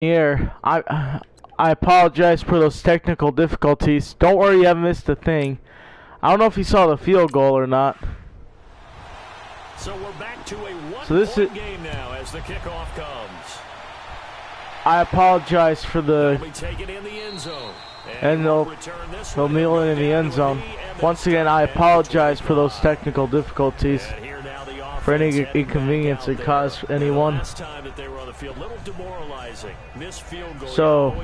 Here, I apologize for those technical difficulties. Don't worry, you haven't missed a thing. I don't know if you saw the field goal or not. So we're back to a one-point game now as the kickoff comes. I apologize for the. They'll be taken in the end zone. And they'll kneel in the end zone. Once again, I apologize for those technical difficulties. For any inconvenience it caused anyone. So,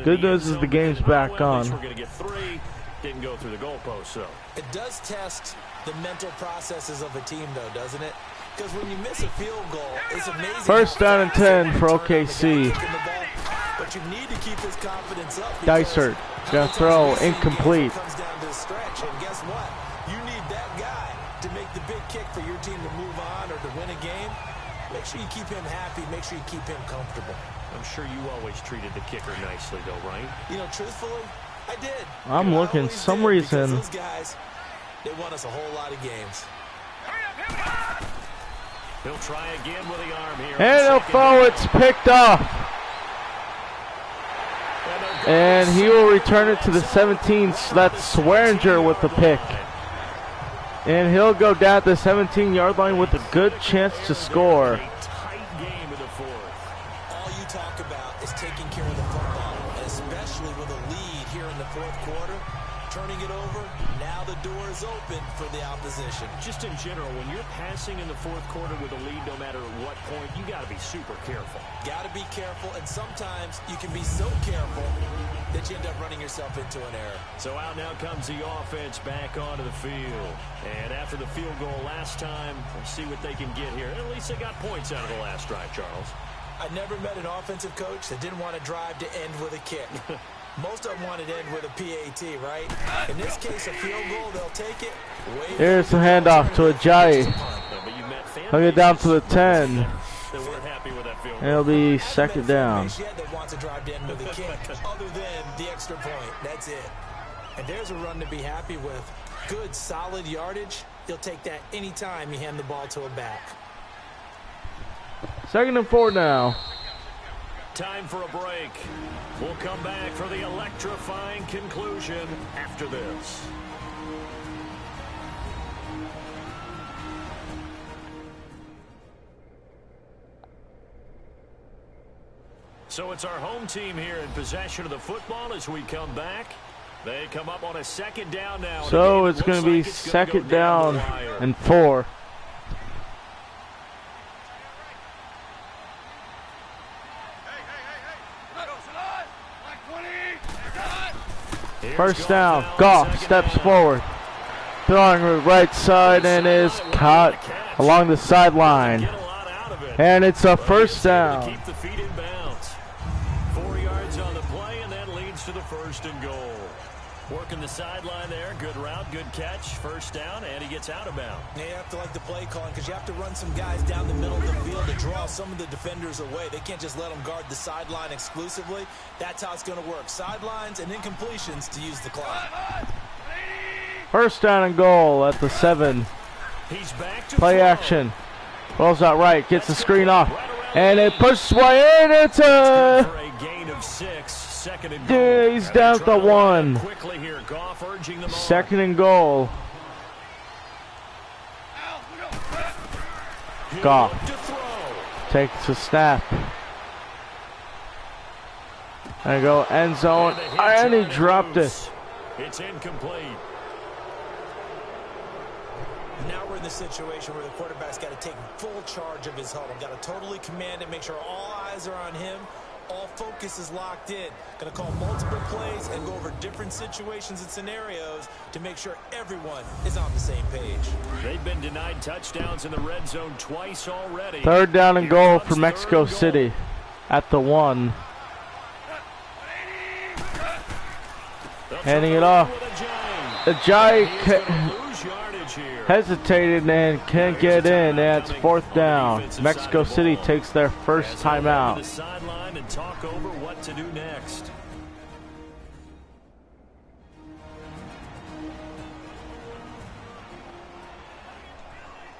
good news is the game's back on. Didn't go through the goalpost, so it does test the mental processes of a team, though, doesn't it? Because when you miss a field goal, it's amazing. First down and 10 for OKC. But you need to keep his confidence up. Dysert gonna throw incomplete. Comes down to the stretch, and guess what? You need that guy to make the big kick for your team to move on or to win a game. Make sure you keep him happy. Make sure you keep him comfortable. I'm sure you always treated the kicker nicely, though, right? You know, truthfully, I did. I'm looking some reason. Those guys, they won us a whole lot of games. He'll try again with the arm here. And a foul, it's picked off. And he will return it to the 17. That's Swearinger with the pick. And he'll go down at the 17-yard line with a good chance to score. All you talk about is taking care of the football, especially with a lead here in the fourth quarter. Turning it over, now the door is open for the opposition. Just in general, when you're passing in the fourth quarter with a lead, no matter what point, you got to be super careful. Got to be careful, and sometimes you can be so careful that you end up running yourself into an error. So out now comes the offense back onto the field. And after the field goal last time, we'll see what they can get here. At least they got points out of the last drive, Charles. I never met an offensive coach that didn't want to drive to end with a kick. Most of them wanted to end with a PAT, right? In this case, a field goal, they'll take it. Here's the handoff to Ajayi. He'll get down to the 10. And it'll be second down. That wants to drive to end with a kick, other than the extra point. That's it. And there's a run to be happy with. Good, solid yardage. He'll take that anytime you hand the ball to a back. Second and 4 now. Time for a break. We'll come back for the electrifying conclusion after this. So it's our home team here in possession of the football as we come back. They come up on a second down now. So it's going to be second down and 4. First down, Goff steps forward, throwing to the right side and is caught along the sideline. And it's a first down. Keep the feet in bounds. 4 yards on the play, and that leads to the first and goal. Working the sideline there, good route, good catch, first down, and he gets out of bounds. Now you have to like the play calling because you have to run some guys down the middle of the field to draw some of the defenders away. They can't just let them guard the sideline exclusively. That's how it's going to work. Sidelines and incompletions to use the clock. First down and goal at the 7. He's back to play action. Rolls out right, gets the screen off, and it pushes way in. It's a gain of 6. Second and goal. He's down to 1. Second and goal. Goff takes a snap. There you go, end zone, and he dropped it. It's incomplete. Now we're in the situation where the quarterback's got to take full charge of his huddle. Got to totally command it, make sure all eyes are on him. All focus is locked in. Going to call multiple plays and go over different situations and scenarios to make sure everyone is on the same page. They've been denied touchdowns in the red zone twice already. Third down and goal for Mexico City at the 1. Handing it off. Ajayi hesitated and can't get in. That's fourth down. Mexico City takes their first timeout. And talk over what to do next.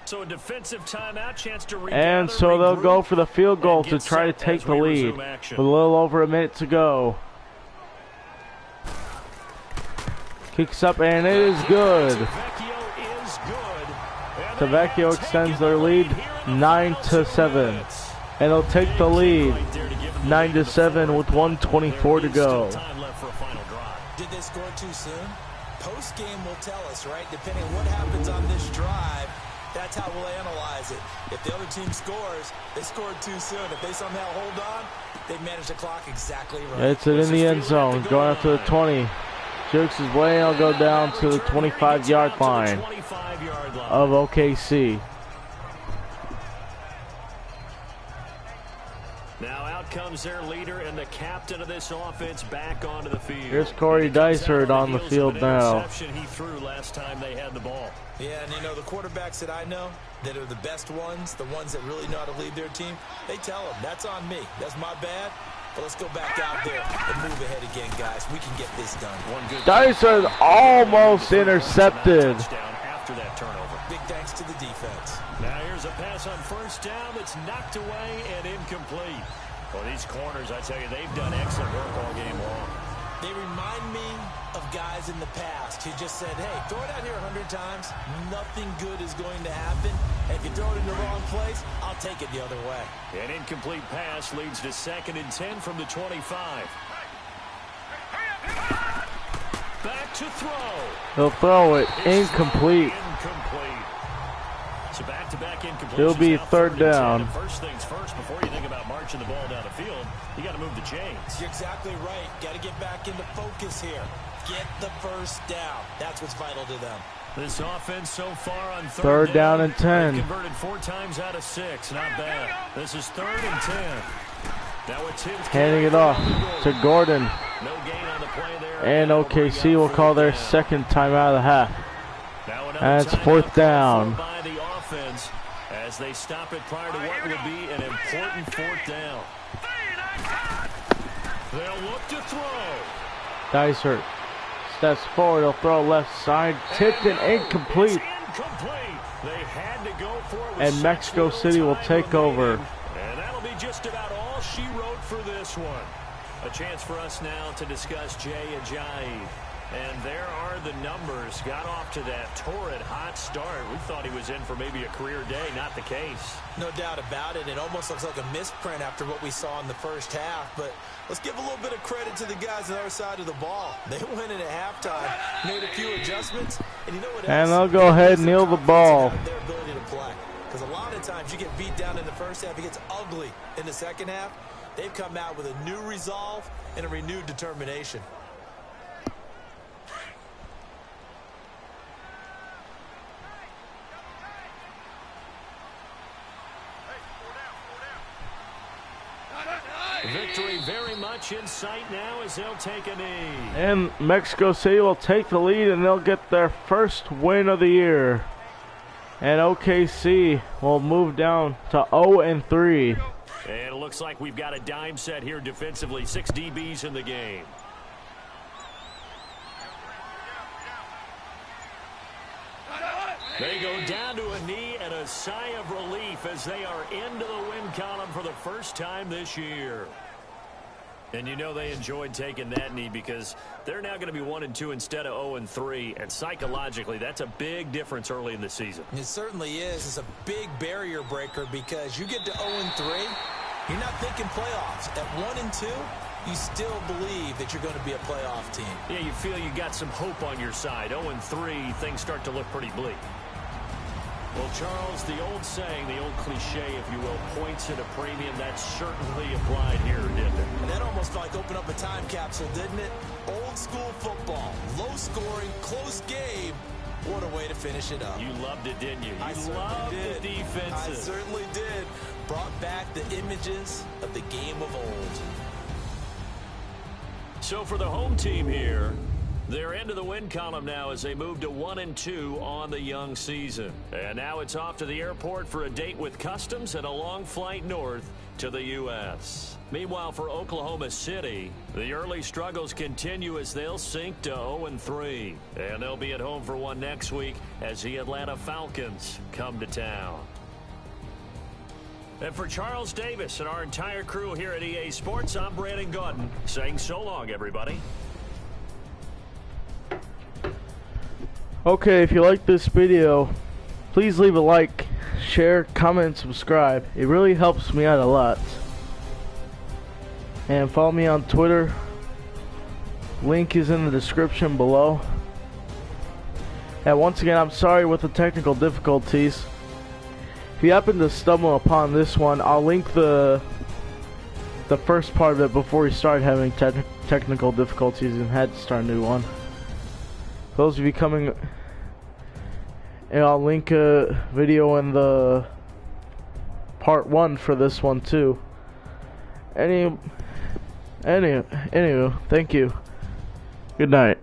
So a defensive timeout, chance to regather, and so they'll regroup, go for the field goal to try to take the lead with a little over a minute to go. Kicks up and it is good. Tavecchio extends their lead 9-7, and they'll take the lead 9-7 with 1:24 to go. Did they score too soon? Post game will tell us, right? Depending on what happens on this drive, that's how we'll analyze it. If the other team scores, they scored too soon. If they somehow hold on, they managed the clock exactly right. It's in the end zone, going up to the 20. Jukes his way, he'll go down to the 25-yard line of OKC. Now out comes their leader and the captain of this offense back onto the field. Here's Corey Dysert on the field now. He threw last time they had the ball. Yeah, and you know, the quarterbacks that I know that are the best ones, the ones that really know how to lead their team, they tell them, that's on me. That's my bad. But let's go back out there and move ahead again, guys. We can get this done. Dysert almost intercepted. After that turnover. Big thanks to the defense. Now here's a pass on first down that's knocked away and incomplete. Well, these corners, I tell you, they've done excellent work all game long. They remind me of guys in the past who just said, hey, throw it out here 100 times. Nothing good is going to happen. And if you throw it in the wrong place, I'll take it the other way. An incomplete pass leads to 2nd and 10 from the 25. Back to throw. He'll throw it incomplete. So back-to-back incomplete. He'll be 3rd down. First things first, before you think about marching the ball down the field, you got to move the chains. You're exactly right. Got to get back into focus here. Get the first down. That's what's vital to them. This offense so far on 3rd down and 10. Converted 4 times out of 6. Not bad. This is 3rd and 10. Now it's Tibbs handing it off to Gordon. No gain on the play there. And OKC will call their 2nd timeout of the half. And it's 4th down. By the offense as they stop it prior to what will be an important 4th down. They'll look to throw. Dysert steps forward. He'll throw left side. Tipped and incomplete. They had to go for it. And Mexico City will take over. And that'll be just about all she wrote for this one. A chance for us now to discuss Jay Ajayi. And there are the numbers. Got off to that torrid hot start. We thought he was in for maybe a career day. Not the case. No doubt about it. It almost looks like a misprint after what we saw in the first half. But let's give a little bit of credit to the guys on the other side of the ball. They went in at halftime, made a few adjustments, and you know what else? And they'll go ahead and kneel the ball. Their ability to play. Because a lot of times you get beat down in the first half, it gets ugly in the second half. They've come out with a new resolve and a renewed determination. Victory very much in sight now as they'll take a knee. And Mexico City will take the lead and they'll get their first win of the year. And OKC will move down to 0-3. And it looks like we've got a dime set here defensively. 6 DBs in the game. They go down to a knee and a sigh of relief as they are into the win column for the first time this year. And you know they enjoyed taking that knee because they're now going to be 1-2 instead of 0-3. And psychologically, that's a big difference early in the season. It certainly is. It's a big barrier breaker because you get to 0-3, you're not thinking playoffs. At 1-2, you still believe that you're going to be a playoff team. Yeah, you feel you got some hope on your side. 0-3, things start to look pretty bleak. Well, Charles, the old saying, the old cliche, if you will, points at a premium, that certainly applied here, didn't it? And that almost like opened up a time capsule, didn't it? Old school football, low scoring, close game. What a way to finish it up. You loved it, didn't you? I loved did. The defenses. I certainly did. Brought back the images of the game of old. So for the home team here, They're into the win column now as they move to 1-2 on the young season. And now it's off to the airport for a date with Customs and a long flight north to the U.S. Meanwhile, for Oklahoma City, the early struggles continue as they'll sink to 0-3. And they'll be at home for one next week as the Atlanta Falcons come to town. And for Charles Davis and our entire crew here at EA Sports, I'm Brandon Gaudin saying so long, everybody. Okay, if you like this video, please leave a like, share, comment, subscribe. It really helps me out a lot. And follow me on Twitter. Link is in the description below. And once again, I'm sorry with the technical difficulties. If you happen to stumble upon this one, I'll link the first part of it before we started having technical difficulties and had to start a new one. Those of you coming, and I'll link a video in the part 1 for this one too. Anywho, thank you. Good night.